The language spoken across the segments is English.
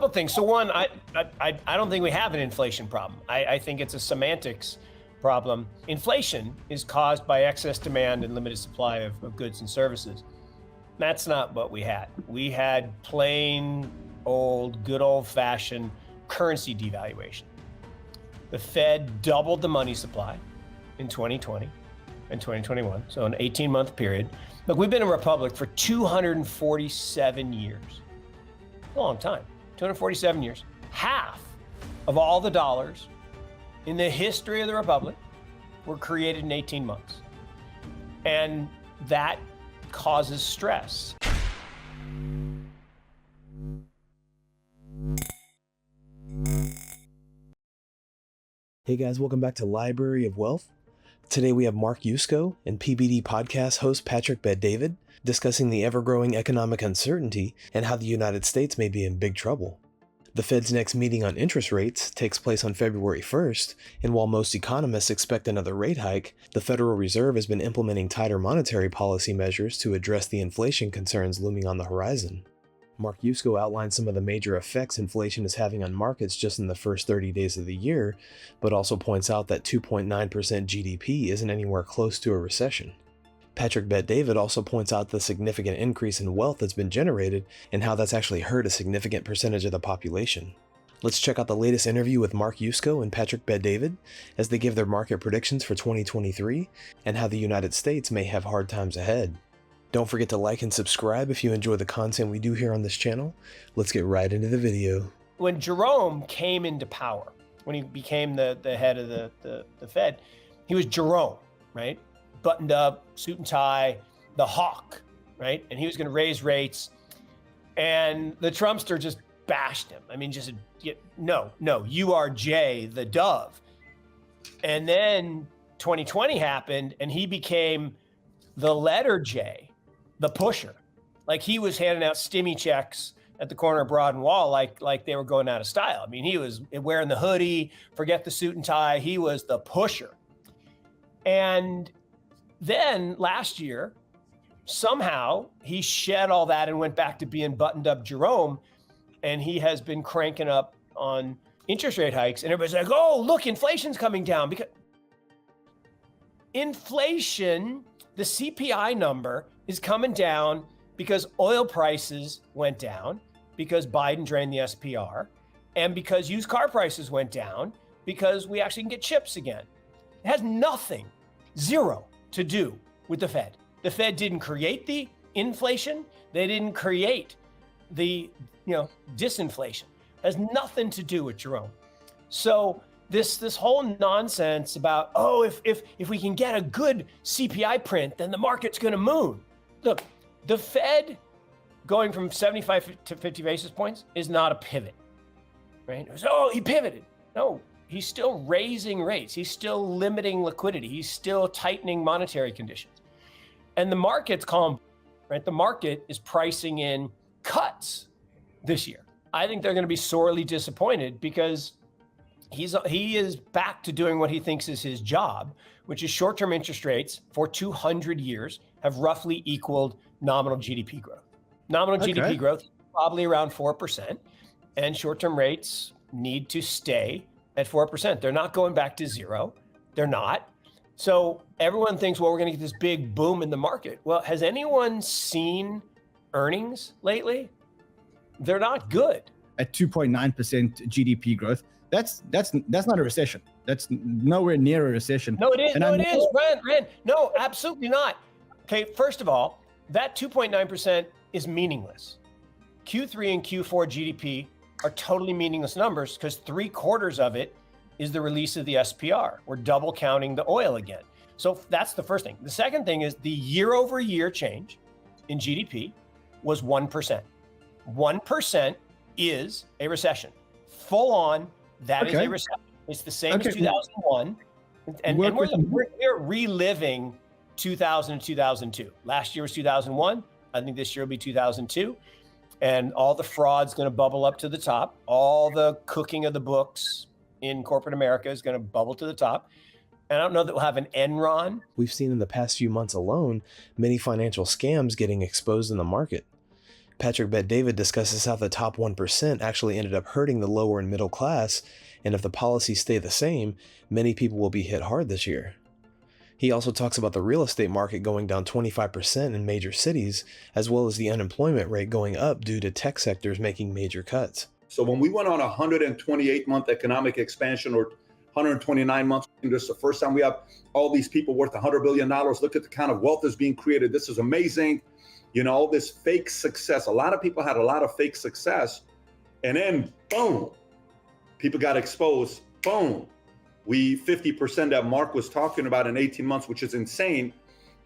couple of things. So one, I don't think we have an inflation problem. I think it's a semantics problem. Inflation is caused by excess demand and limited supply of goods and services. That's not what we had. We had plain old, good old-fashioned currency devaluation. The Fed doubled the money supply in 2020 and 2021, so an 18-month period. Look, we've been a republic for 247 years. A long time, 247 years. Half of all the dollars in the history of the republic were created in 18 months. And that causes stress. Hey guys, welcome back to Library of Wealth. Today we have Mark Yusko and PBD podcast host Patrick Bet-David discussing the ever-growing economic uncertainty and how the United States may be in big trouble. The Fed's next meeting on interest rates takes place on February 1st, and while most economists expect another rate hike, the Federal Reserve has been implementing tighter monetary policy measures to address the inflation concerns looming on the horizon. Mark Yusko outlines some of the major effects inflation is having on markets just in the first 30 days of the year, but also points out that 2.9% GDP isn't anywhere close to a recession. Patrick Bet-David also points out the significant increase in wealth that's been generated and how that's actually hurt a significant percentage of the population. Let's check out the latest interview with Mark Yusko and Patrick Bet-David as they give their market predictions for 2023 and how the United States may have hard times ahead. Don't forget to like and subscribe if you enjoy the content we do here on this channel. Let's get right into the video. When Jerome came into power, when he became the head of the Fed, he was Jerome, right? Buttoned up, suit and tie, the hawk, right? And he was going to raise rates. And the Trumpster just bashed him. I mean, just, no, you are Jay, the dove. And then 2020 happened and he became the letter J, the pusher. Like he was handing out stimmy checks at the corner of Broad and Wall like they were going out of style. I mean, he was wearing the hoodie, forget the suit and tie. He was the pusher. And then last year, somehow he shed all that and went back to being buttoned up Jerome. And he has been cranking up on interest rate hikes. And everybody's like, oh, look, inflation's coming down. Because inflation, the CPI number is coming down because oil prices went down, because Biden drained the SPR, and because used car prices went down, because we actually can get chips again. It has nothing, zero, to do with the Fed. The Fed didn't create the inflation. They didn't create the disinflation. It has nothing to do with Jerome. So this whole nonsense about, oh, if we can get a good CPI print, then the market's going to moon. Look, the Fed going from 75 to 50 basis points is not a pivot, right? Oh, he pivoted. No, he's still raising rates. He's still limiting liquidity. He's still tightening monetary conditions. And the market's calm, right? The market is pricing in cuts this year. I think they're going to be sorely disappointed because he is back to doing what he thinks is his job, which is short-term interest rates for 200 years have roughly equaled nominal GDP growth. Nominal GDP growth is probably around 4%, and short-term rates need to stay at 4%. They're not going back to zero. They're not. So everyone thinks, well, we're going to get this big boom in the market. Well, has anyone seen earnings lately? They're not good. At 2.9% GDP growth, that's not a recession. That's nowhere near a recession. No, it is. No, it is. Rand. No, absolutely not. Okay, first of all, that 2.9% is meaningless. Q3 and Q4 GDP are totally meaningless numbers because 3/4 of it is the release of the SPR. We're double counting the oil again. So that's the first thing. The second thing is the year-over-year change in GDP was 1%. 1% is a recession. Full on, that is a recession. It's the same as 2001. And we're reliving 2000 and 2002. Last year was 2001. I think this year will be 2002. And all the fraud's going to bubble up to the top. All the cooking of the books in corporate America is going to bubble to the top. And I don't know that we'll have an Enron. We've seen in the past few months alone, many financial scams getting exposed in the market. Patrick Bet-David discusses how the top 1% actually ended up hurting the lower and middle class, and if the policies stay the same, many people will be hit hard this year. He also talks about the real estate market going down 25% in major cities, as well as the unemployment rate going up due to tech sectors making major cuts. So when we went on a 128-month economic expansion, or 129 months, this is the first time we have all these people worth $100 billion. Look at the kind of wealth that's being created. This is amazing. You know, all this fake success. A lot of people had a lot of fake success. And then, boom, people got exposed. Boom. 50% that Mark was talking about in 18 months, which is insane.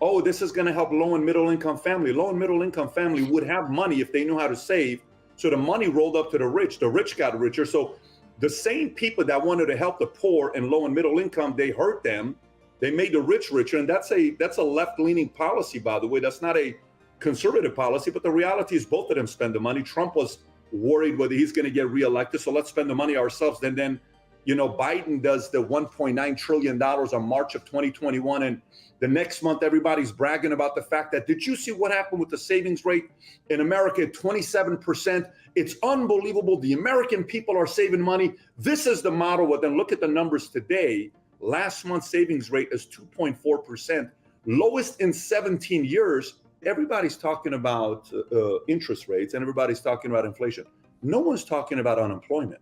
Oh, this is going to help low and middle income family. Low and middle income family would have money if they knew how to save. So the money rolled up to the rich. The rich got richer. So the same people that wanted to help the poor and low and middle income, they hurt them. They made the rich richer. And that's a left-leaning policy, by the way. That's not a conservative policy, but the reality is both of them spend the money. Trump was worried whether he's going to get reelected. So let's spend the money ourselves. Then you know, Biden does the $1.9 trillion on March of 2021. And the next month, everybody's bragging about the fact that, did you see what happened with the savings rate in America at 27%? It's unbelievable. The American people are saving money. This is the model. But then look at the numbers today. Last month's savings rate is 2.4%, lowest in 17 years. Everybody's talking about interest rates and everybody's talking about inflation. No one's talking about unemployment.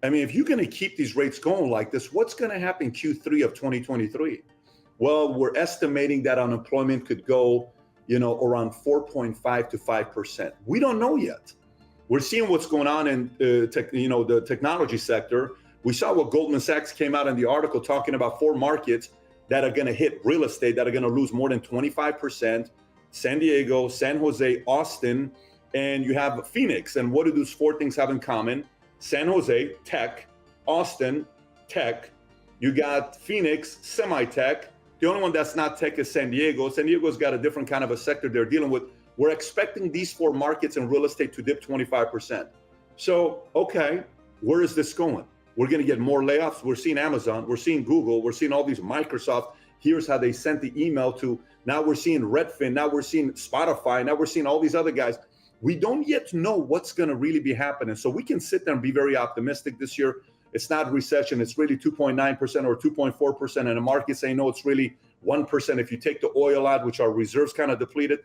I mean, if you're going to keep these rates going like this, what's going to happen Q3 of 2023? Well, we're estimating that unemployment could go, you know, around 4.5 to 5%. We don't know yet. We're seeing what's going on in, the technology sector. We saw what Goldman Sachs came out in the article talking about 4 markets that are going to hit real estate, that are going to lose more than 25%. San Diego, San Jose, Austin, and you have Phoenix. And what do those 4 things have in common? San Jose, tech. Austin, tech. You got Phoenix, semi-tech. The only one that's not tech is San Diego. San Diego's got a different kind of a sector they're dealing with. We're expecting these 4 markets in real estate to dip 25%. So, okay, where is this going? We're going to get more layoffs. We're seeing Amazon. We're seeing Google. We're seeing all these Microsoft. Here's how they sent the email to. Now we're seeing Redfin. Now we're seeing Spotify. Now we're seeing all these other guys. We don't yet know what's going to really be happening. So we can sit there and be very optimistic this year. It's not recession. It's really 2.9% or 2.4%. And the market saying, no, it's really 1%. If you take the oil out, which our reserves kind of depleted,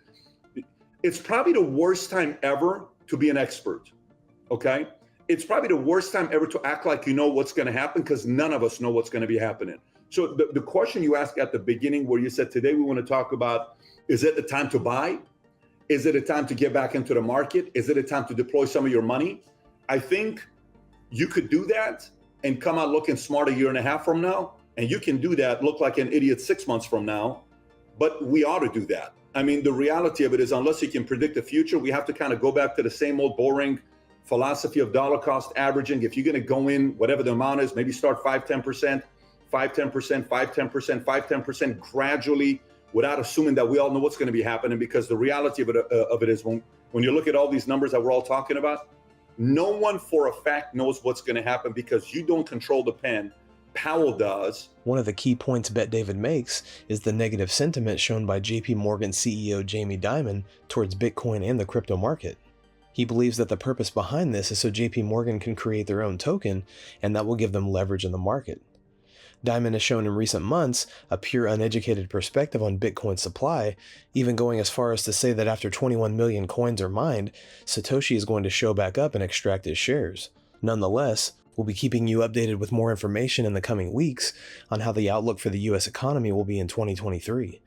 it's probably the worst time ever to be an expert. Okay. It's probably the worst time ever to act like you know what's going to happen, because none of us know what's going to be happening. So the question you asked at the beginning, where you said, today we want to talk about, is it the time to buy? Is it a time to get back into the market? Is it a time to deploy some of your money? I think you could do that and come out looking smart a year and a half from now. And you can do that, look like an idiot 6 months from now. But we ought to do that. I mean, the reality of it is, unless you can predict the future, we have to kind of go back to the same old boring philosophy of dollar cost averaging. If you're going to go in, whatever the amount is, maybe start 5-10%, 5-10%, 5-10%, 5-10% gradually, without assuming that we all know what's going to be happening. Because the reality of it is, when you look at all these numbers that we're all talking about, no one for a fact knows what's going to happen, because you don't control the pen. Powell does. One of the key points Bet-David makes is the negative sentiment shown by JP Morgan CEO Jamie Dimon towards Bitcoin and the crypto market. He believes that the purpose behind this is so JP Morgan can create their own token, and that will give them leverage in the market. Dimon has shown in recent months a pure uneducated perspective on Bitcoin supply, even going as far as to say that after 21 million coins are mined, Satoshi is going to show back up and extract his shares. Nonetheless, we'll be keeping you updated with more information in the coming weeks on how the outlook for the US economy will be in 2023.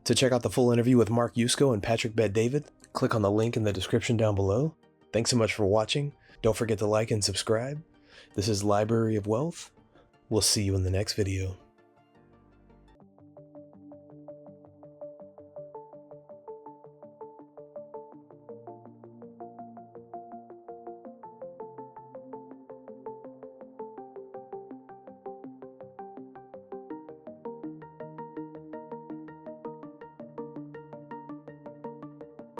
To check out the full interview with Mark Yusko and Patrick Bet-David, click on the link in the description down below. Thanks so much for watching. Don't forget to like and subscribe. This is Library of Wealth. We'll see you in the next video.